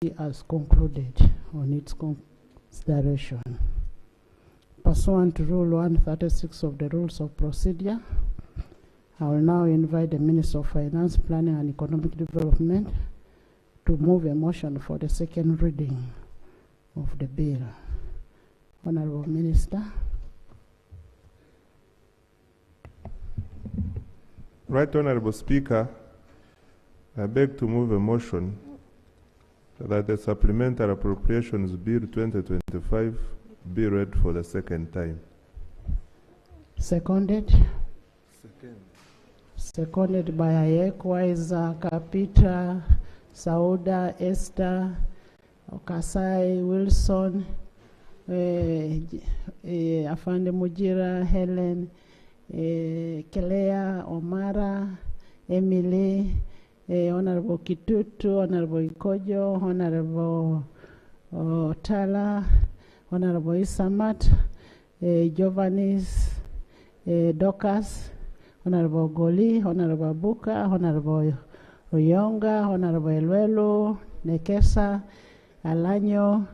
as concluded on its consideration. Pursuant to Rule 136 of the Rules of Procedure, I will now invite the Minister of Finance, Planning and Economic Development to move a motion for the second reading of the bill. Honorable Minister. Right Honorable Speaker, I beg to move a motion that the Supplementary Appropriations Bill 2025 be read for the second time. Seconded? Seconded by Ayekwaiza, Kapita, Sauda, Esther, Okasai, Wilson, Afande Mujira, Helen, Kelea, Omara, Emily, Honorable Kitutu, Honorable Ikojo, Honorable Tala, Honorable Isamat, Giovannis, Docas, Honorable Goli, Honorable Buka, Honorable Oyonga, Honorable Elwelo, Nekesa, Alanyo,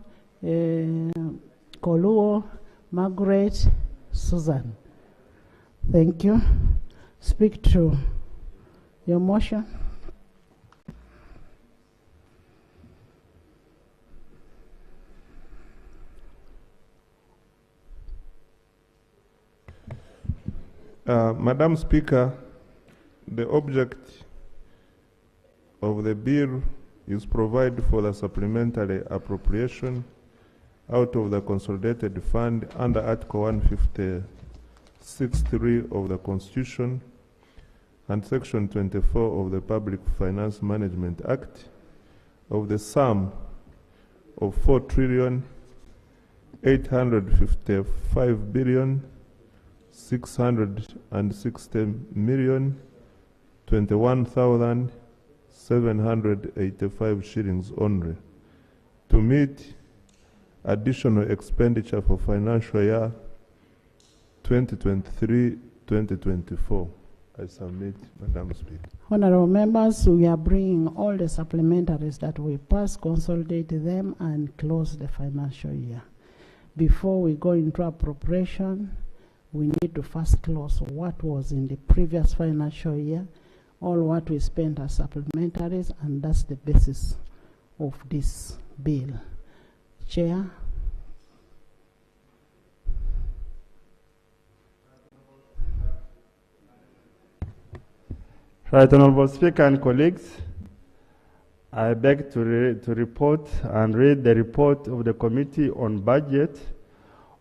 Koluo, Margaret, Susan. Thank you. Speak to your motion. Madam Speaker, the object of the bill is provide for the supplementary appropriation out of the consolidated fund under Article 156(3) of the Constitution and Section 24 of the Public Finance Management Act of the sum of 4,855,660,021,785 shillings only to meet additional expenditure for financial year 2023-2024. I submit, Madam Speaker. Honorable members, we are bringing all the supplementaries that we pass, consolidate them, and close the financial year. Before we go into appropriation, we need to first close what was in the previous financial year, all what we spent as supplementaries, and that's the basis of this bill. Chair. Right, Honorable Speaker and colleagues, I beg to report and read the report of the Committee on Budget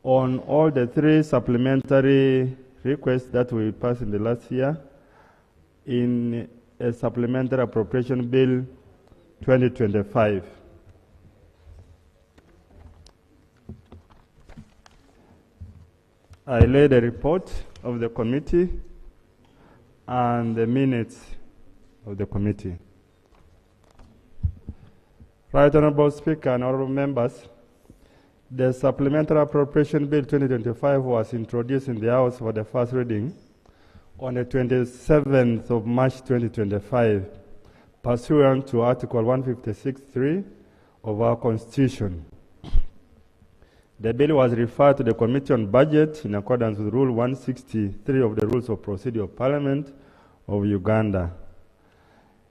on all the three supplementary requests that we passed in the last year in a supplementary appropriation bill 2025. I lay the report of the committee and the minutes of the committee. Right, Honorable Speaker and honorable members, the Supplementary Appropriation Bill 2025 was introduced in the House for the first reading on the 27th of March 2025, pursuant to Article 156(3) of our Constitution. The bill was referred to the Committee on Budget in accordance with Rule 163 of the Rules of Procedure of Parliament of Uganda.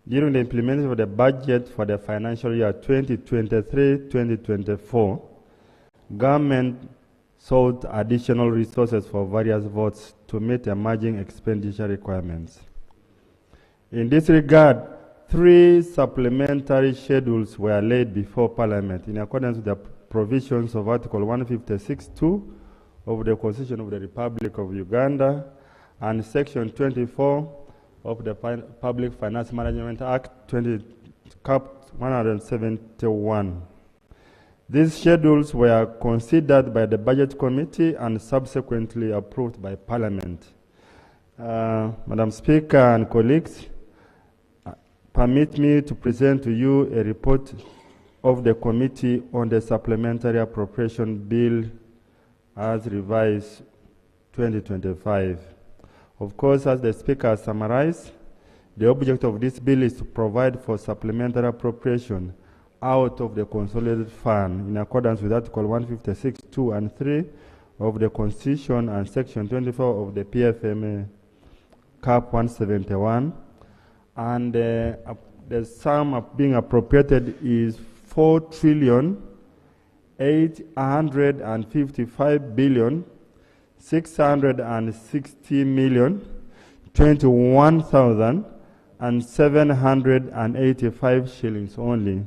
During the implementation of the budget for the financial year 2023-2024, government sought additional resources for various votes to meet emerging expenditure requirements. In this regard, 3 supplementary schedules were laid before Parliament in accordance with the provisions of Article 156(2) of the Constitution of the Republic of Uganda and Section 24 of the Public Finance Management Act 171. These schedules were considered by the Budget Committee and subsequently approved by Parliament. Madam Speaker and colleagues, permit me to present to you a report of the Committee on the Supplementary Appropriation Bill as revised 2025. Of course, as the Speaker summarized, the object of this bill is to provide for supplementary appropriation out of the consolidated fund in accordance with Article 156, 2 and 3 of the Constitution and Section 24 of the PFMA Cap 171. And the sum being appropriated is 4,855,660,021,785 shillings only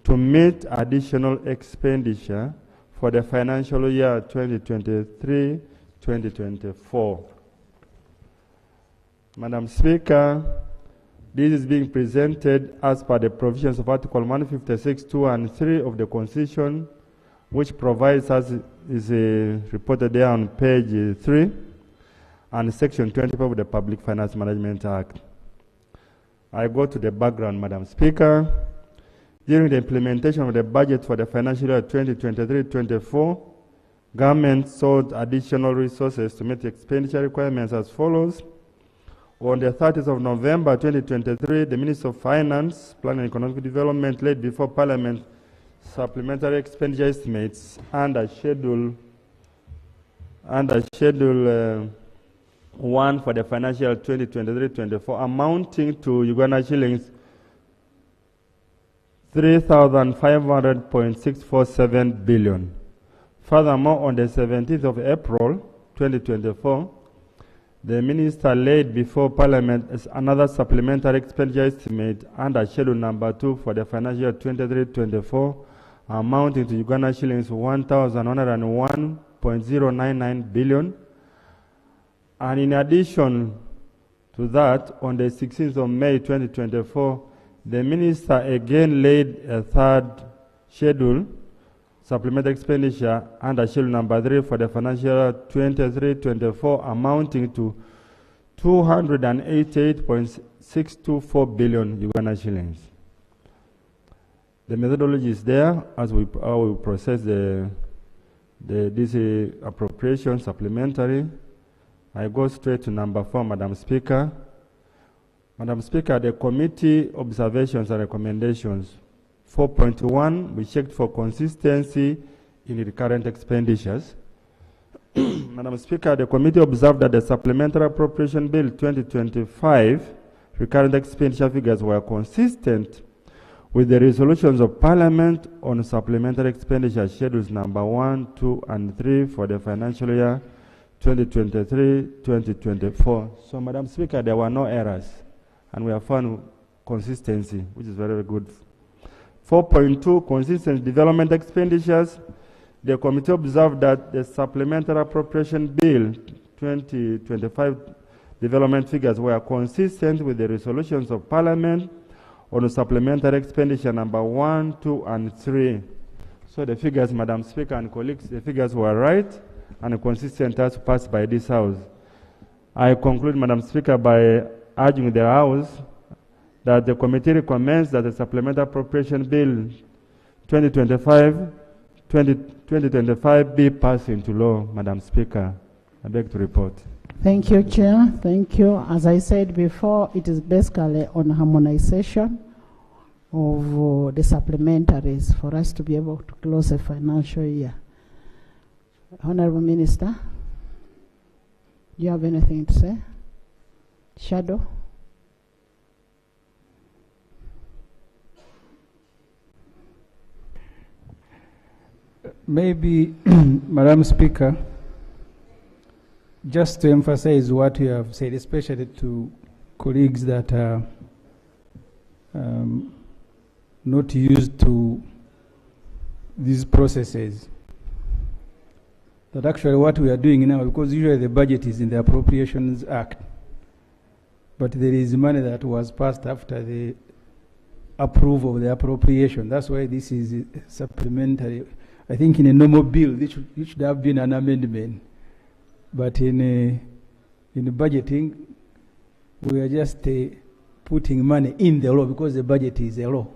to meet additional expenditure for the financial year 2023-2024. Madam Speaker, this is being presented as per the provisions of Article 156, 2 and 3 of the Constitution, which provides, as is reported there on page 3, and Section 24 of the Public Finance Management Act. I go to the background, Madam Speaker. During the implementation of the budget for the financial year 2023-24, government sought additional resources to meet expenditure requirements as follows. On the 30th of November 2023, the Minister of Finance, Planning and Economic Development laid before Parliament supplementary expenditure estimates under Schedule 1 for the financial year 2023-24, amounting to Uganda shillings 3,500.647 billion. Furthermore, on the 17th of April 2024, the Minister laid before Parliament another supplementary expenditure estimate under Schedule number 2 for the financial year 2023-24, amounting to Uganda shillings 1,101.099 billion. And in addition to that, on the 16th of May 2024, the Minister again laid a third schedule, supplementary expenditure under Schedule number 3 for the financial year 23-24, amounting to 288.624 billion Uganda shillings. The methodology is there as we process this appropriation supplementary. I go straight to number 4, Madam Speaker. Madam Speaker, the committee observations and recommendations. 4.1, we checked for consistency in the current expenditures. Madam Speaker, the committee observed that the Supplementary Appropriation Bill 2025 recurrent expenditure figures were consistent with the resolutions of Parliament on supplementary expenditure schedules number 1, 2, and 3 for the financial year 2023-2024. So, Madam Speaker, there were no errors, and we have found consistency, which is very, very good. 4.2, consistent development expenditures. The committee observed that the Supplementary Appropriation Bill 2025 development figures were consistent with the resolutions of Parliament on supplementary expenditure number 1, 2, and 3. So the figures, Madam Speaker and colleagues, the figures were right and consistent as passed by this House. I conclude, Madam Speaker, by urging the House that the committee recommends that the Supplementary Appropriation Bill 2025 be passed into law. Madam Speaker, I beg to report. Thank you, Chair. Thank you. As I said before, it is basically on harmonization of the supplementaries for us to be able to close a financial year. Honorable Minister, do you have anything to say? Shadow? Maybe, Madam Speaker, just to emphasize what you have said, especially to colleagues that are not used to these processes, that actually what we are doing now, because usually the budget is in the Appropriations Act, but there is money that was passed after the approval of the appropriation. That's why this is supplementary. I think in a normal bill, it should have been an amendment. But in the budgeting, we are just putting money in the law because the budget is a law.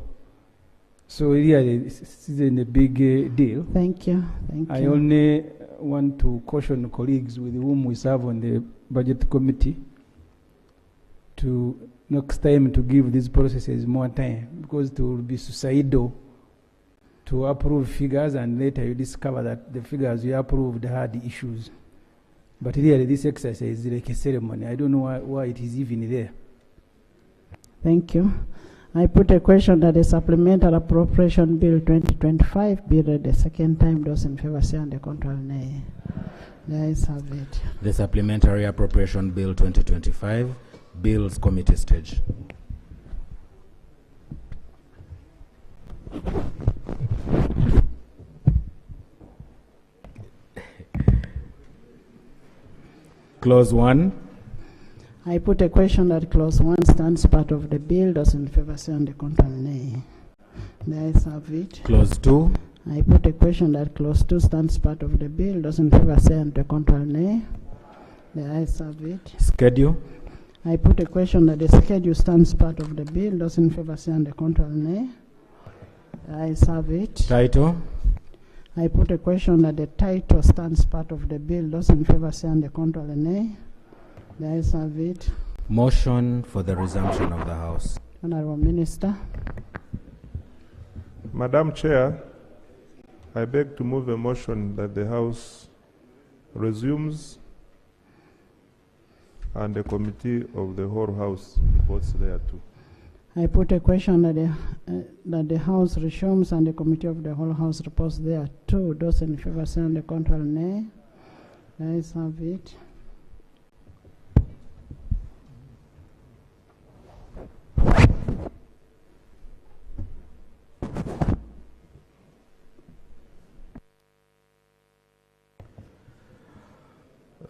So really, this isn't a big deal. Thank you. Thank I you. only want to caution colleagues with whom we serve on the budget committee to next time to give these processes more time, because it will be suicidal to approve figures, and later you discover that the figures you approved had issues. But really, this exercise is like a ceremony. I don't know why it is even there. Thank you. I put a question that the Supplementary Appropriation Bill 2025 be read a second time. Those in favor say and the contrary nay. The ayes have it. The Supplementary Appropriation Bill 2025, Bills Committee stage. Clause 1. I put a question that clause 1 stands part of the bill. Those in favor say and the contrary nay. The ayes have it. Clause 2. I put a question that clause 2 stands part of the bill. Those in favor say and the contrary nay. The ayes have it. Schedule. I put a question that the schedule stands part of the bill. Those in favor say and the contrary nay. The ayes have it. Title. I put a question that the title stands part of the bill. Those in favor say and the contrary nay. The ayes have it. Motion for the resumption of the House. Honorable Minister. Madam Chair, I beg to move a motion that the House resumes and the Committee of the whole House reports thereto. I put a question that the House resumes and the Committee of the whole House reports thereto. Those in favor say and the contrary nay. The ayes have it.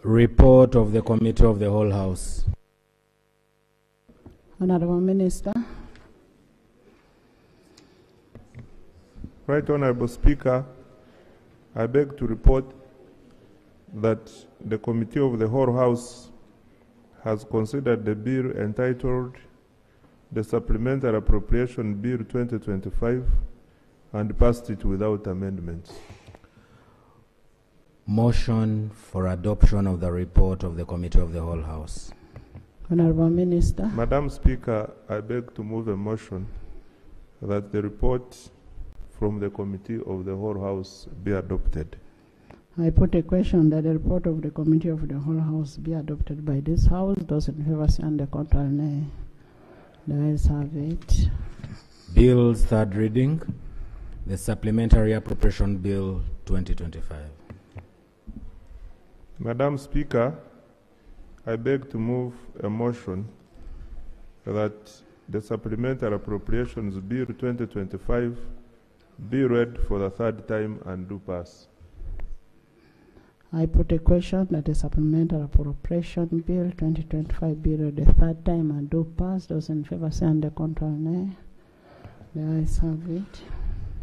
Report of the Committee of the whole House. Honorable Minister. Right Honorable Speaker, I beg to report that the Committee of the whole House has considered the bill entitled the Supplementary Appropriation Bill 2025 and passed it without amendments. Motion for adoption of the report of the Committee of the whole House. Honorable Minister. Madam Speaker, I beg to move a motion that the report from the Committee of the whole House be adopted. I put a question that the report of the Committee of the whole House be adopted by this House. Those in favor say and the contrary nay. The ayes have it. Bills third reading. The Supplementary Appropriation Bill 2025. Madam Speaker, I beg to move a motion that the Supplementary Appropriations Bill 2025 be read for the third time and do pass. I put a question that the Supplementary Appropriation Bill 2025 be read the third time and do pass. Those in favor say and the contrary nay. The ayes have it.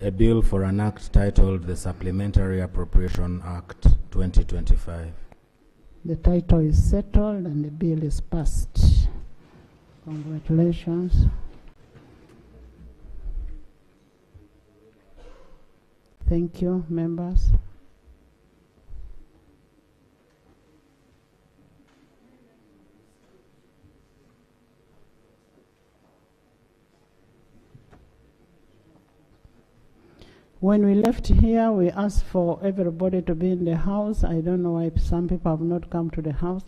A bill for an act titled the Supplementary Appropriation Act 2025. The title is settled and the bill is passed. Congratulations. Thank you, members. When we left here, we asked for everybody to be in the house. I don't know why some people have not come to the house.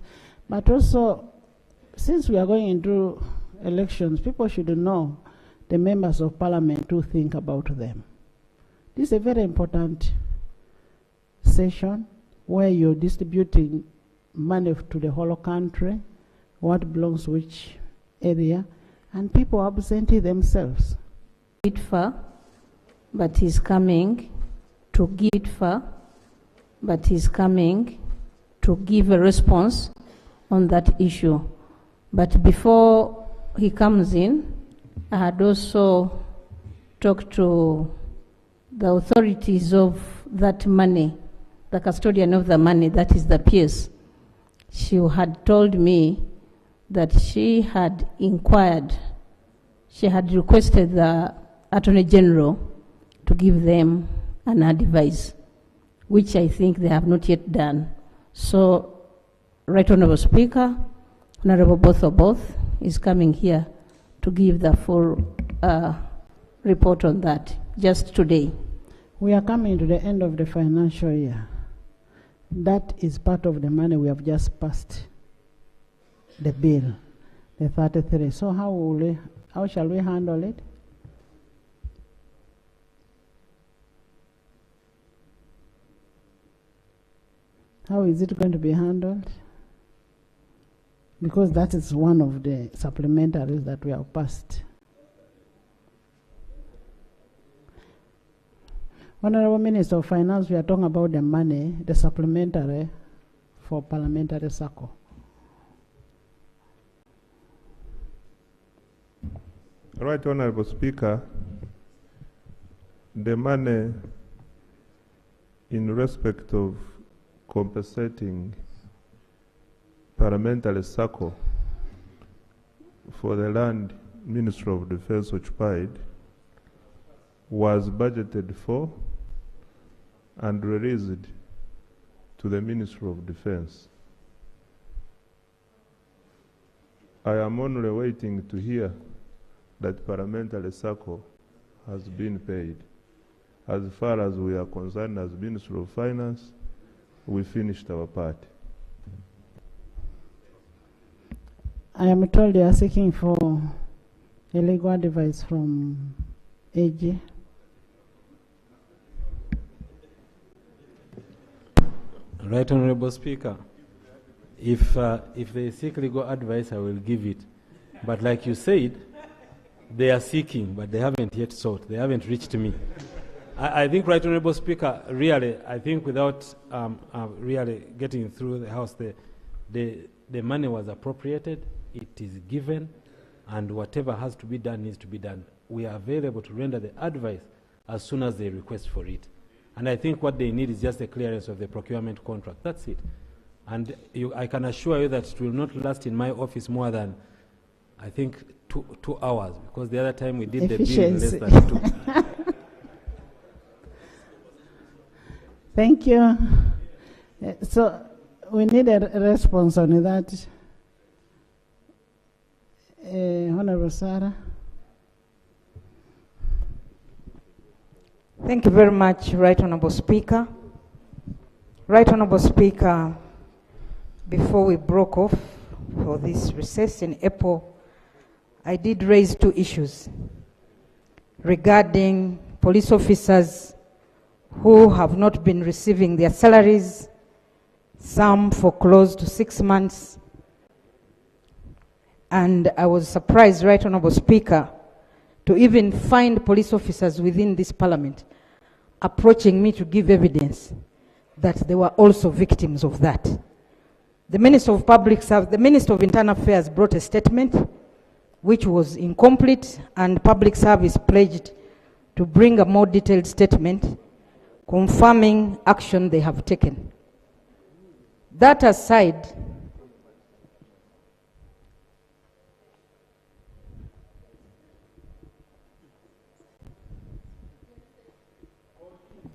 But also, since we are going into elections, people should know the members of parliament to think about them. This is a very important session where you're distributing money to the whole country, what belongs to which area, and people absentee themselves. But he's coming to give it far, but he's coming to give a response on that issue. But before he comes in, I had also talked to the authorities of that money, the custodian of the money, that is the PS. She had told me that she had inquired, she had requested the Attorney General to give them an advice, which I think they have not yet done. So, Right Honourable Speaker, Honourable both is coming here to give the full report on that, just today. We are coming to the end of the financial year. That is part of the money we have just passed, the bill, the 33. So how shall we handle it? How is it going to be handled? Because that is one of the supplementaries that we have passed. Honorable Minister of Finance, we are talking about the money, the supplementary for parliamentary circle. Right, Honorable Speaker, the money in respect of compensating parliamentary circle for the land Ministry of Defense occupied was budgeted for and released to the Ministry of Defense. I am only waiting to hear that parliamentary circle has been paid. As far as we are concerned as Ministry of Finance, we finished our part. I am told you are seeking for a legal advice from AG. Right, Honorable Speaker. If they seek legal advice, I will give it. But like you said, they are seeking, but they haven't yet sought. They haven't reached me. I think, Right Honorable Speaker, really, I think without really getting through the House, the money was appropriated, it is given, and whatever has to be done needs to be done. We are available to render the advice as soon as they request for it. And I think what they need is just a clearance of the procurement contract. That's it. And I can assure you that it will not last in my office more than, I think, two hours, because the other time we did the bill in less than 2. Thank you. So we need a response on that. Honorable Sarah. Thank you very much, Right Honorable Speaker. Right Honorable Speaker, before we broke off for this recess in April, I did raise 2 issues regarding police officers who have not been receiving their salaries, some for close to 6 months. And I was surprised, Right Honorable Speaker, to even find police officers within this parliament approaching me to give evidence that they were also victims of that. The Minister of Public Service, the Minister of Internal Affairs brought a statement which was incomplete, and Public Service pledged to bring a more detailed statement confirming action they have taken. That aside,